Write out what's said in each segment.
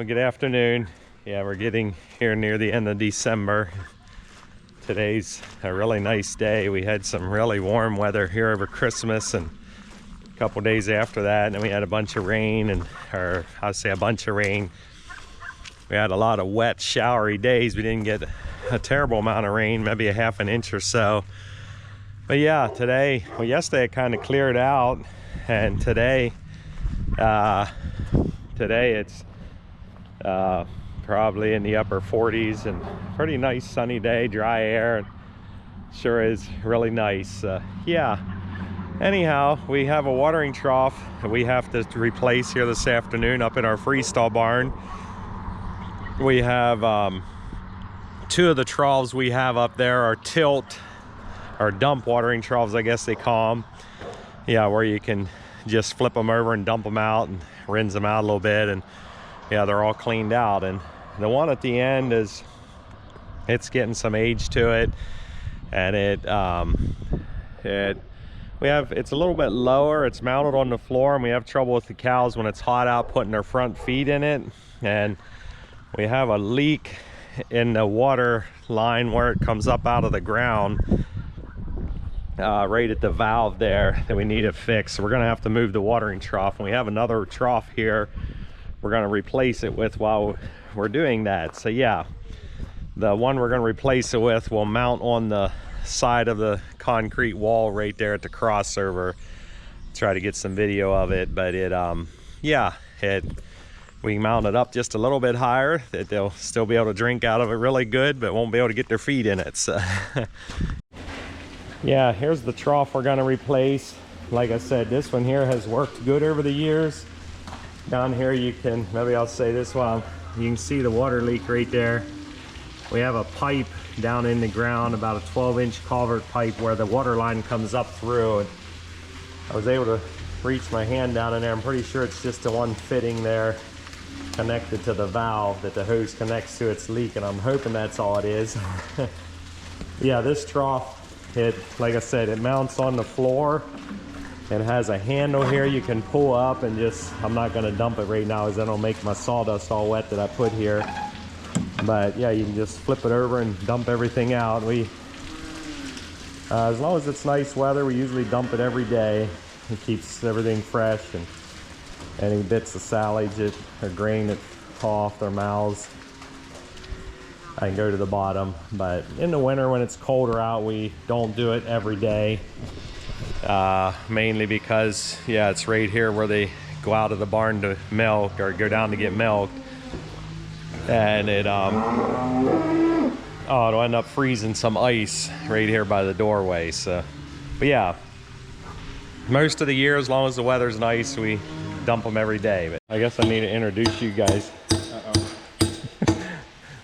Well, good afternoon. Yeah, we're getting here near the end of December. Today's a really nice day. We had some really warm weather here over Christmas and a couple days after that, and then we had a bunch of rain, or I'll say a bunch of rain. We had a lot of wet, showery days. We didn't get a terrible amount of rain, maybe a half an inch or so. But yeah, today, well, yesterday it kind of cleared out, and today it's probably in the upper 40s and pretty nice sunny day, dry air. Sure is really nice. Yeah. Anyhow, we have a watering trough that we have to replace here this afternoon up in our freestall barn. We have two of the troughs we have up there are tilt or dump watering troughs, I guess they call them. Yeah, where you can just flip them over and dump them out and rinse them out a little bit, and yeah, they're all cleaned out. And the one at the end it's getting some age to it, and it's a little bit lower. It's mounted on the floor, and we have trouble with the cows when it's hot out putting their front feet in it, and we have a leak in the water line where it comes up out of the ground, right at the valve there, that we need to fix. So we're gonna have to move the watering trough, and we have another trough here we're gonna replace it with while we're doing that. So yeah, the one we're gonna replace it with will mount on the side of the concrete wall right there at the crossover. Try to get some video of it, but we mount it up just a little bit higher that they'll still be able to drink out of it really good, but won't be able to get their feet in it. So yeah, here's the trough we're gonna replace. Like I said, this one here has worked good over the years. Down here you can, maybe I'll say this while you can see the water leak right there. We have a pipe down in the ground, about a 12-inch culvert pipe where the water line comes up through, and I was able to reach my hand down in there. I'm pretty sure it's just the one fitting there connected to the valve that the hose connects to its leak, and I'm hoping that's all it is. Yeah, this trough, like I said, it mounts on the floor. It has a handle here you can pull up, and I'm not gonna dump it right now as I don't make my sawdust all wet that I put here. But yeah, you can just flip it over and dump everything out. As long as it's nice weather, we usually dump it every day. It keeps everything fresh, and any bits of silage or grain that fall off their mouths, I can go to the bottom. But in the winter when it's colder out, we don't do it every day. Mainly because, yeah, it's right here where they go out of the barn to milk or go down to get milk, and it'll end up freezing some ice right here by the doorway. So, but yeah, most of the year, as long as the weather's nice, we dump them every day. But I guess I need to introduce you guys.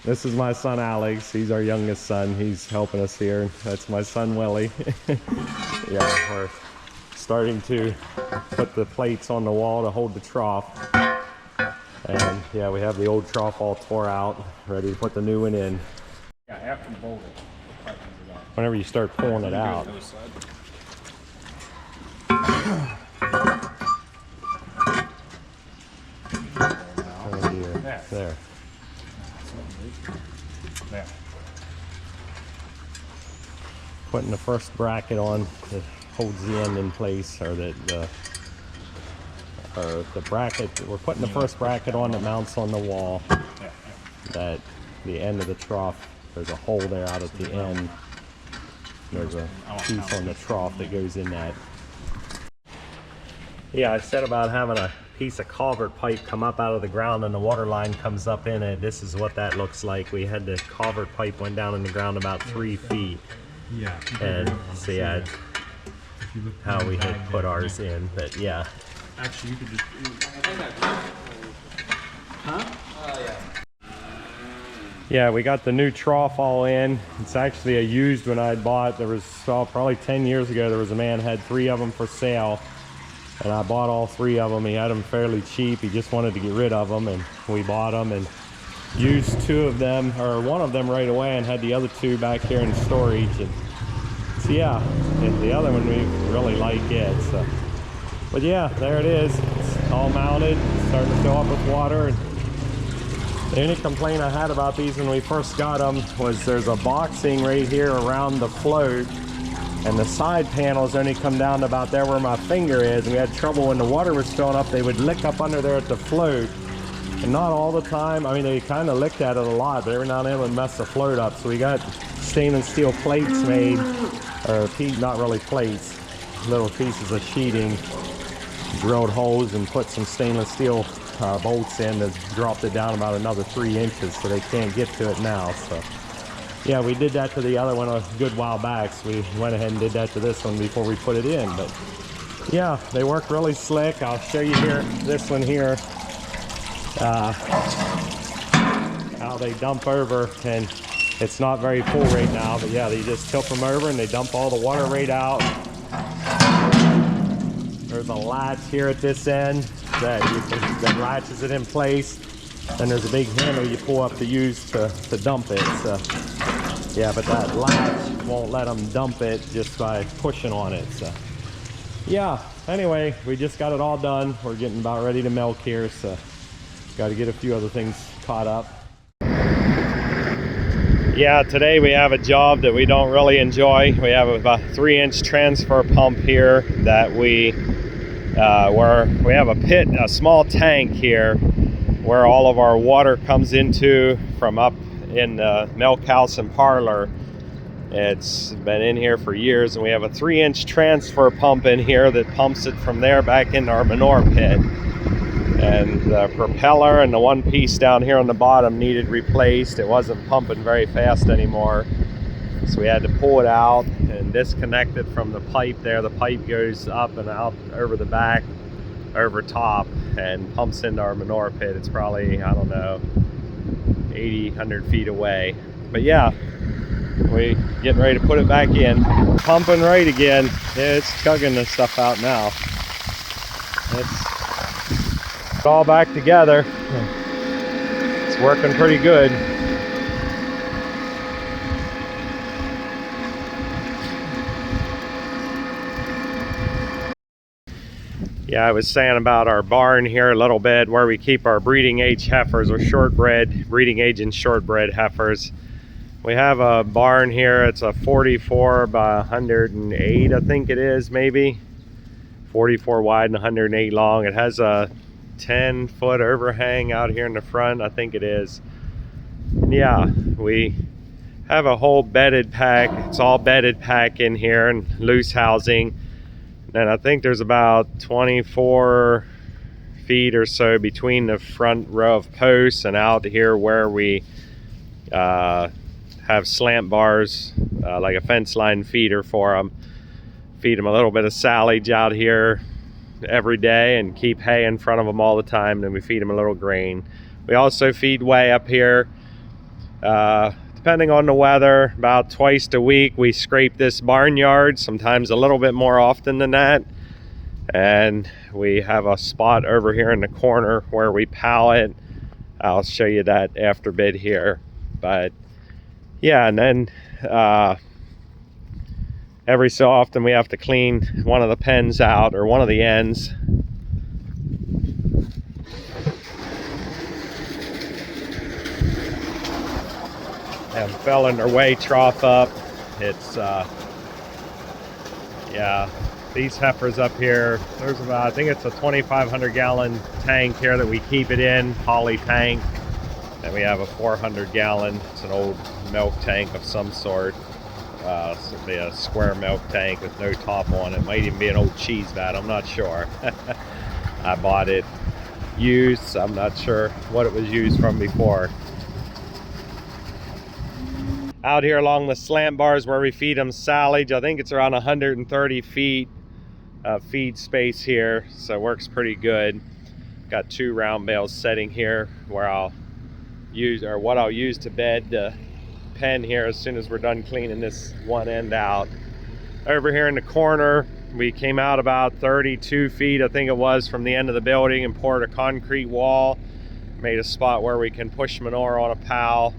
This is my son Alex. He's our youngest son. He's helping us here. That's my son Willie. Yeah, we're starting to put the plates on the wall to hold the trough. And yeah, we have the old trough all tore out, ready to put the new one in. Yeah, after you bolt it. Whenever you start pulling it out. Oh dear. There. There. Putting the first bracket on that holds the end in place, or the bracket. We're putting the first bracket on that mounts on the wall. That the end of the trough, there's a hole there out at the end. There's a piece on the trough that goes in that. Yeah, I said about having a piece of culvert pipe come up out of the ground and the water line comes up in it. This is what that looks like. We had the culvert pipe went down in the ground about 3 feet. Yeah. And so yeah, how we had put ours in, but yeah. Actually, you could just. Huh? Yeah, we got the new trough all in. It's actually a used one I bought. There was probably 10 years ago. There was a man had 3 of them for sale, and I bought all 3 of them. He had them fairly cheap. He just wanted to get rid of them, and we bought them and used 2 of them, or 1 of them right away, and had the other 2 back here in storage. And so yeah, and the other one we really like it. So, but yeah, there it is. It's all mounted, it's starting to fill up with water. And The only complaint I had about these when we first got them was there's a boxing right here around the float, and the side panels only come down to about there where my finger is, and we had trouble when the water was filling up. They would lick up under there at the float, and not all the time. I mean, they kind of licked at it a lot, but every now and then it would mess the float up. So we got stainless steel plates made, or not really plates, little pieces of sheeting, drilled holes and put some stainless steel bolts in that dropped it down about another 3 inches, so they can't get to it now. So yeah, we did that to the other one a good while back, so we went ahead and did that to this one before we put it in. But yeah, they work really slick. I'll show you here, this one here, how they dump over, and it's not very full right now, but yeah, they just tilt them over and they dump all the water right out. There's a latch here at this end that latches it in place. Then there's a big handle you pull up to use to dump it. So yeah, but that latch won't let them dump it just by pushing on it. So yeah, anyway, we just got it all done. We're getting about ready to milk here, so got to get a few other things caught up. Yeah, today we have a job that we don't really enjoy. We have about 3-inch transfer pump here that we have a pit, a small tank here where all of our water comes into from up in the milk house and parlor. It's been in here for years, and we have a 3-inch transfer pump in here that pumps it from there back into our manure pit. And the propeller and the one piece down here on the bottom needed replaced. It wasn't pumping very fast anymore, so we had to pull it out and disconnect it from the pipe there. The pipe goes up and out over the back, over top, and pumps into our manure pit. It's probably, I don't know, 80, 100 feet away. But yeah, we getting ready to put it back in. Pumping right again. Yeah, it's chugging this stuff out now. It's all back together. It's working pretty good. Yeah, I was saying about our barn here a little bit, where we keep our breeding age heifers, or shortbred, breeding age and shortbred heifers. We have a barn here. It's a 44 by 108, I think it is, maybe 44 wide and 108 long. It has a 10-foot overhang out here in the front, I think it is. And yeah, we have a whole bedded pack. It's all bedded pack in here and loose housing. And I think there's about 24 feet or so between the front row of posts and out here where we have slant bars, like a fence line feeder for them. Feed them a little bit of silage out here every day and keep hay in front of them all the time. Then we feed them a little grain. We also feed way up here, depending on the weather, about twice a week. We scrape this barnyard, sometimes a little bit more often than that. And we have a spot over here in the corner where we pallet. I'll show you that after bit here. But yeah, and then every so often we have to clean one of the pens out, or one of the ends. And filling their way trough up. It's yeah, these heifers up here, there's about, I think it's a 2,500 gallon tank here that we keep it in, poly tank. And we have a 400 gallon, it's an old milk tank of some sort. It'll be a square milk tank with no top on it. Might even be an old cheese vat, I'm not sure. I bought it used, so I'm not sure what it was used from before. Out here along the slant bars where we feed them silage, I think it's around 130 feet of feed space here, so it works pretty good. Got 2 round bales setting here where I'll use, or what I'll use to bed the pen here as soon as we're done cleaning this one end out. Over here in the corner, we came out about 32 feet, I think it was, from the end of the building and poured a concrete wall. Made a spot where we can push manure on a pal,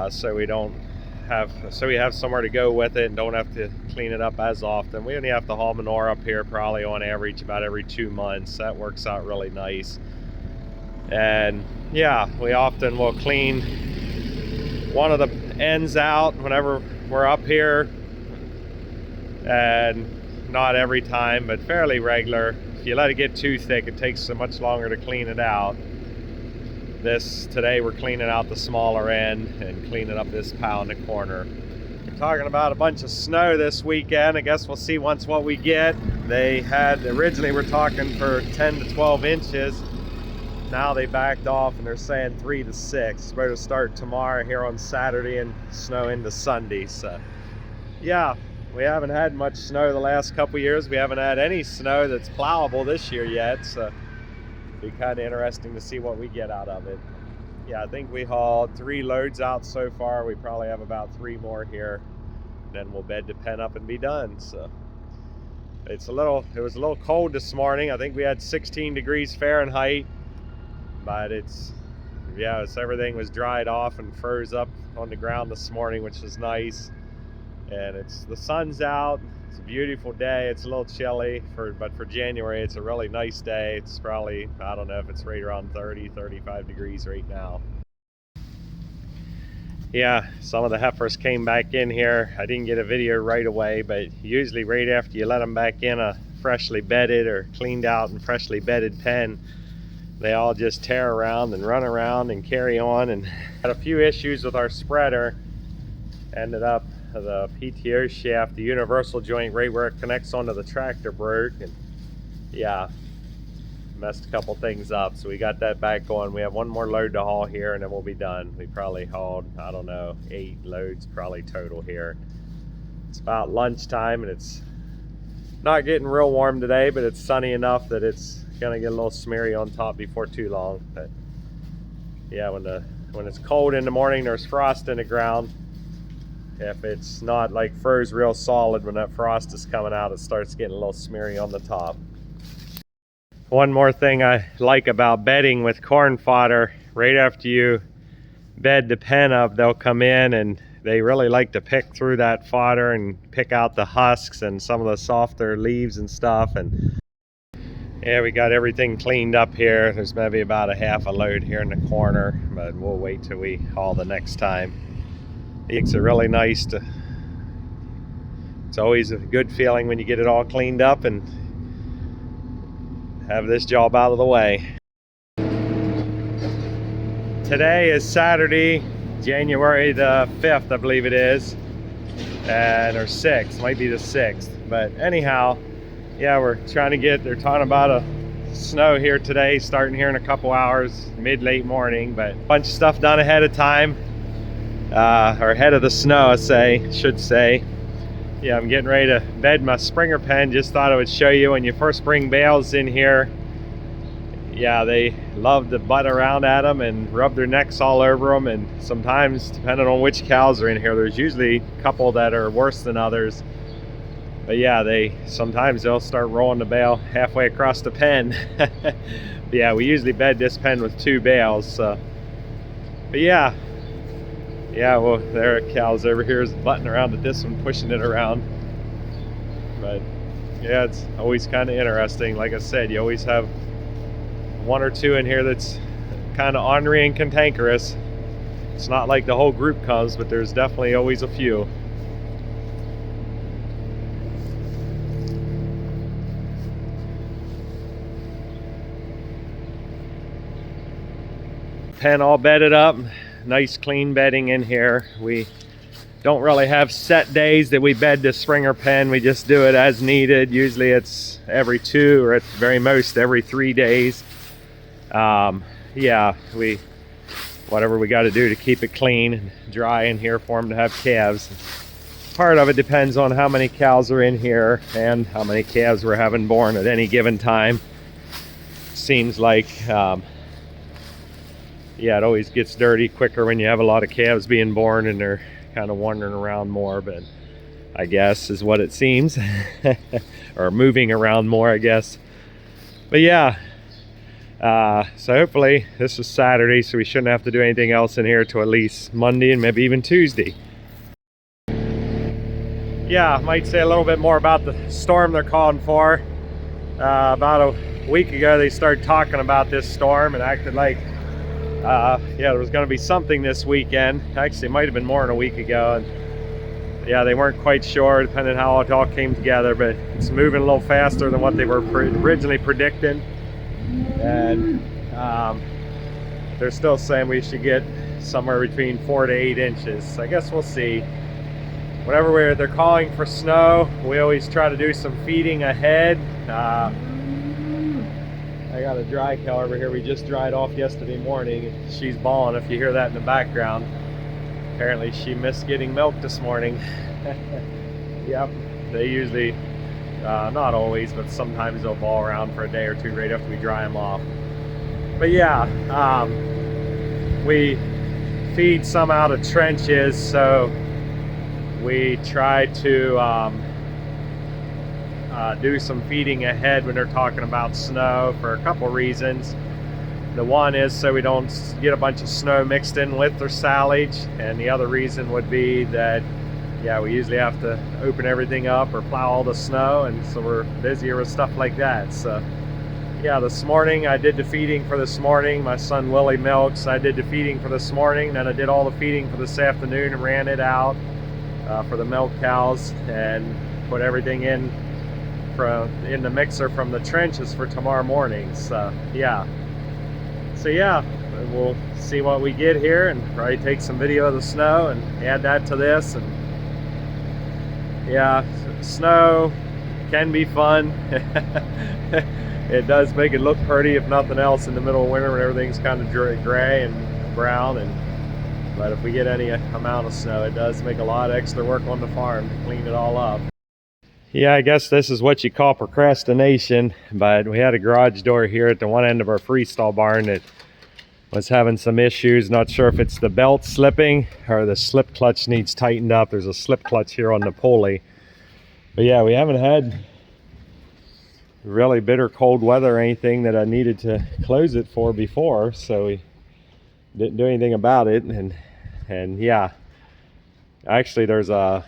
so we have somewhere to go with it and don't have to clean it up as often. We only have to haul manure up here probably on average about every 2 months. That works out really nice. And yeah, we often will clean one of the ends out whenever we're up here, and not every time, but fairly regular. If you let it get too thick, it takes so much longer to clean it out. Today we're cleaning out the smaller end and cleaning up this pile in the corner. We're talking about a bunch of snow this weekend. I guess we'll see what we get. They had originally we're talking for 10 to 12 inches. Now they backed off and they're saying 3 to 6. It's supposed to start tomorrow here on Saturday and snow into Sunday. So yeah, we haven't had much snow the last couple years. We haven't had any snow that's plowable this year yet. So be kind of interesting to see what we get out of it. Yeah, I think we hauled 3 loads out so far. We probably have about 3 more here. Then we'll bed the pen up and be done. So it was a little cold this morning. I think we had 16 degrees Fahrenheit, but everything was dried off and froze up on the ground this morning, which was nice. And the sun's out. It's a beautiful day. It's a little chilly, but for January, it's a really nice day. It's probably, I don't know if it's right around 30, 35 degrees right now. Yeah, some of the heifers came back in here. I didn't get a video right away, but usually right after you let them back in a freshly bedded or cleaned out and freshly bedded pen, they all just tear around and run around and carry on. And had a few issues with our spreader. Ended up the PTO shaft, the universal joint right where it connects onto the tractor broke, and yeah, messed a couple things up. So we got that back going. We have 1 more load to haul here and then we'll be done. We probably hauled, I don't know, 8 loads probably total here. It's about lunchtime and it's not getting real warm today, but it's sunny enough that it's gonna get a little smeary on top before too long. But yeah, when it's cold in the morning, there's frost in the ground. If it's not like froze real solid, when that frost is coming out, it starts getting a little smeary on the top. One more thing I like about bedding with corn fodder, right after you bed the pen up, they'll come in and they really like to pick through that fodder and pick out the husks and some of the softer leaves and stuff. And yeah, we got everything cleaned up here. There's maybe about a half a load here in the corner, but we'll wait till we haul the next time. It's really nice it's always a good feeling when you get it all cleaned up and have this job out of the way. Today is Saturday, January the 5th, I believe it is, or 6th, might be the 6th. But anyhow, yeah, they're talking about a snow here today, starting here in a couple hours, late morning, but a bunch of stuff done ahead of time. Or ahead of the snow, should say. Yeah, I'm getting ready to bed my Springer pen. Just thought I would show you when you first bring bales in here. Yeah, they love to butt around at them and rub their necks all over them. And sometimes, depending on which cows are in here, there's usually a couple that are worse than others. But yeah, sometimes they'll start rolling the bale halfway across the pen. Yeah, we usually bed this pen with 2 bales. So. But yeah. Yeah, well, there are cows over here is butting around at this one, pushing it around. But yeah, it's always kind of interesting. Like I said, you always have 1 or 2 in here that's kind of ornery and cantankerous. It's not like the whole group comes, but there's definitely always a few. Pen all bedded up. Nice clean bedding in here. We don't really have set days that we bed the Springer pen. We just do it as needed. Usually it's every 2 or at the very most every 3 days. Yeah, whatever we got to do to keep it clean and dry in here for them to have calves. Part of it depends on how many cows are in here and how many calves we're having born at any given time. Seems like yeah, it always gets dirty quicker when you have a lot of calves being born and they're kind of wandering around more, but I guess is what it seems. Or moving around more, I guess. But yeah, so hopefully this is Saturday, so we shouldn't have to do anything else in here till at least Monday and maybe even Tuesday. Yeah, I might say a little bit more about the storm they're calling for. About a week ago they started talking about this storm and acted like Yeah, there was going to be something this weekend. Actually, it might have been more than a week ago. And yeah, they weren't quite sure, depending on how it all came together, but it's moving a little faster than what they were originally predicting. And they're still saying we should get somewhere between 4 to 8 inches. So I guess we'll see. Whenever they're calling for snow, we always try to do some feeding ahead. I got a dry cow over here we just dried off yesterday morning. She's bawling if you hear that in the background. Apparently she missed getting milk this morning. Yep, they usually, not always, but sometimes they'll bawl around for a day or two right after we dry them off. But yeah, we feed some out of trenches, so we try to do some feeding ahead when they're talking about snow for a couple reasons. The one is so we don't get a bunch of snow mixed in with their silage, and the other reason would be that, yeah, we usually have to open everything up or plow all the snow, and so we're busier with stuff like that. So yeah, this morning I did the feeding for this morning. My son Willie milks. I did the feeding for this morning, then I did all the feeding for this afternoon and ran it out for the milk cows, and put everything in the mixer from the trenches for tomorrow morning. So yeah, we'll see what we get here, and probably take some video of the snow and add that to this. And yeah, snow can be fun. It does make it look pretty, if nothing else, in the middle of winter when everything's kind of gray and brown. But if we get any amount of snow, it does make a lot of extra work on the farm to clean it all up. Yeah, I guess this is what you call procrastination, but we had a garage door here at the one end of our freestall barn that was having some issues. Not sure if it's the belt slipping or the slip clutch needs tightened up. There's a slip clutch here on the pulley. But yeah, we haven't had really bitter cold weather or anything that I needed to close it for before, so we didn't do anything about it. And yeah, actually there's a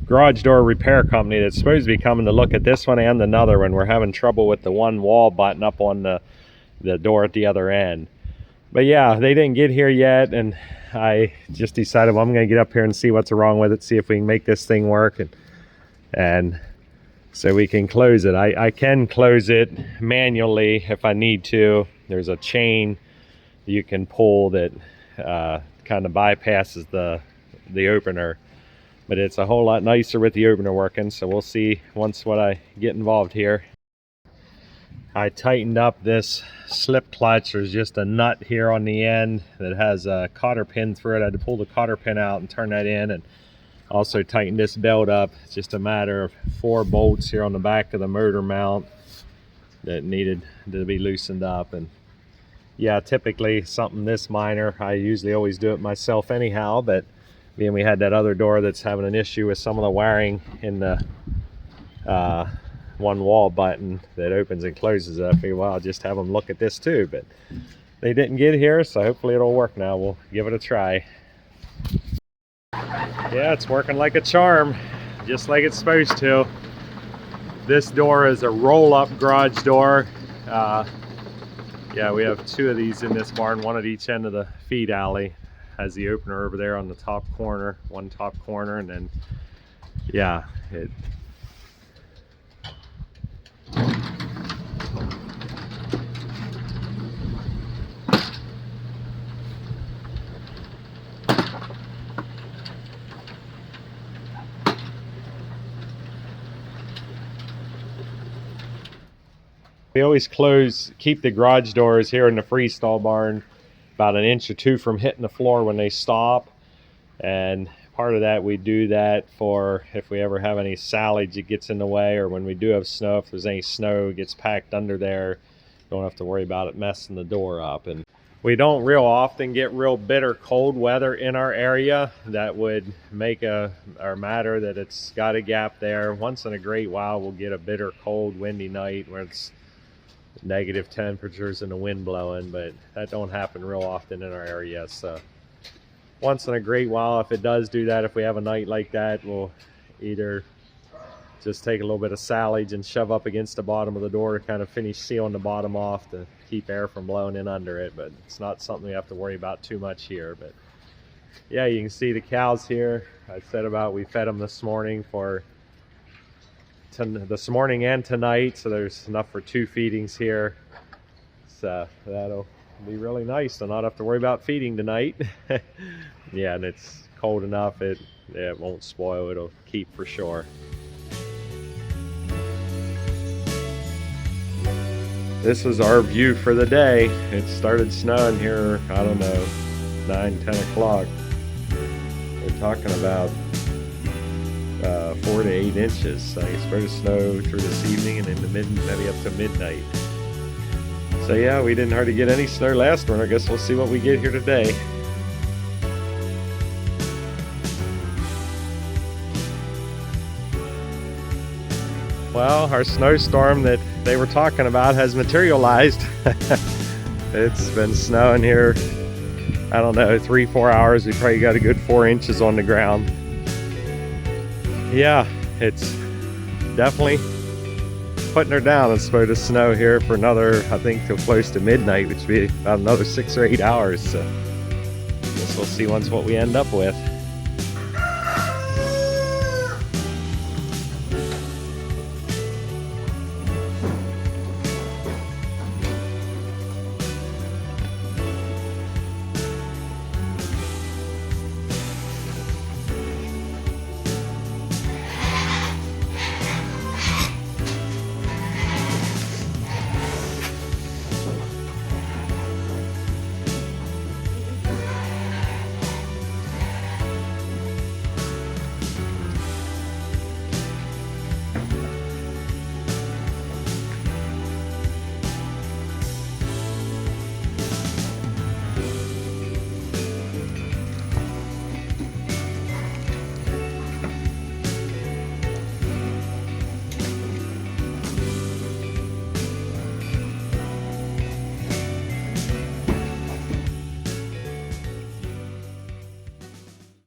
garage door repair company that's supposed to be coming to look at this one and another one. We're having trouble with the one wall button up on the door at the other end. But yeah, they didn't get here yet, and I just decided, well, I'm going to get up here and see what's wrong with it, see if we can make this thing work, and so we can close it. I can close it manually if I need to. There's a chain you can pull that kind of bypasses the opener, but it's a whole lot nicer with the opener working. So we'll see once what I get involved here. I tightened up this slip clutch. There's just a nut here on the end that has a cotter pin through it. I had to pull the cotter pin out and turn that in, and also tightened this belt up. It's just a matter of 4 bolts here on the back of the motor mount that needed to be loosened up. And yeah, typically something this minor, I usually always do it myself anyhow, but being we had that other door that's having an issue with some of the wiring in the one wall button that opens and closes it, I figured, well, I'll just have them look at this too. But they didn't get here, so hopefully it'll work now. We'll give it a try. Yeah, it's working like a charm, just like it's supposed to. This door is a roll-up garage door. Yeah, we have 2 of these in this barn, one at each end of the feed alley. Has the opener over there on the top corner, one top corner, and then yeah, it we always keep the garage doors here in the freestall barn about 1 inch or 2 from hitting the floor when they stop. And part of that, we do that for if we ever have any silage that gets in the way, or when we do have snow, if there's any snow that gets packed under there, don't have to worry about it messing the door up. And we don't real often get real bitter cold weather in our area that would make or matter that it's got a gap there. Once in a great while we'll get a bitter cold windy night where it's negative temperatures and the wind blowing, but that don't happen real often in our area. So once in a great while, if it does do that, if we have a night like that, we'll either just take a little bit of silage and shove up against the bottom of the door to kind of finish sealing the bottom off to keep air from blowing in under it, but it's not something we have to worry about too much here. But yeah, you can see the cows here. I said about we fed them this morning this morning and tonight, so there's enough for 2 feedings here. So that'll be really nice to not have to worry about feeding tonight. Yeah, and it's cold enough, it won't spoil, it'll keep for sure. This is our view for the day. It started snowing here, I don't know, 9-10 o'clock. We're talking about 4 to 8 inches. So it's supposed to snow through this evening and into maybe up to midnight. So yeah, we didn't hardly get any snow last winter. I guess we'll see what we get here today. Well, our snowstorm that they were talking about has materialized. It's been snowing here, I don't know, 3-4 hours. We probably got a good 4 inches on the ground. Yeah, it's definitely putting her down. It's supposed to snow here for another, I think, till close to midnight, which would be about another 6 or 8 hours. So I guess we'll see what we end up with.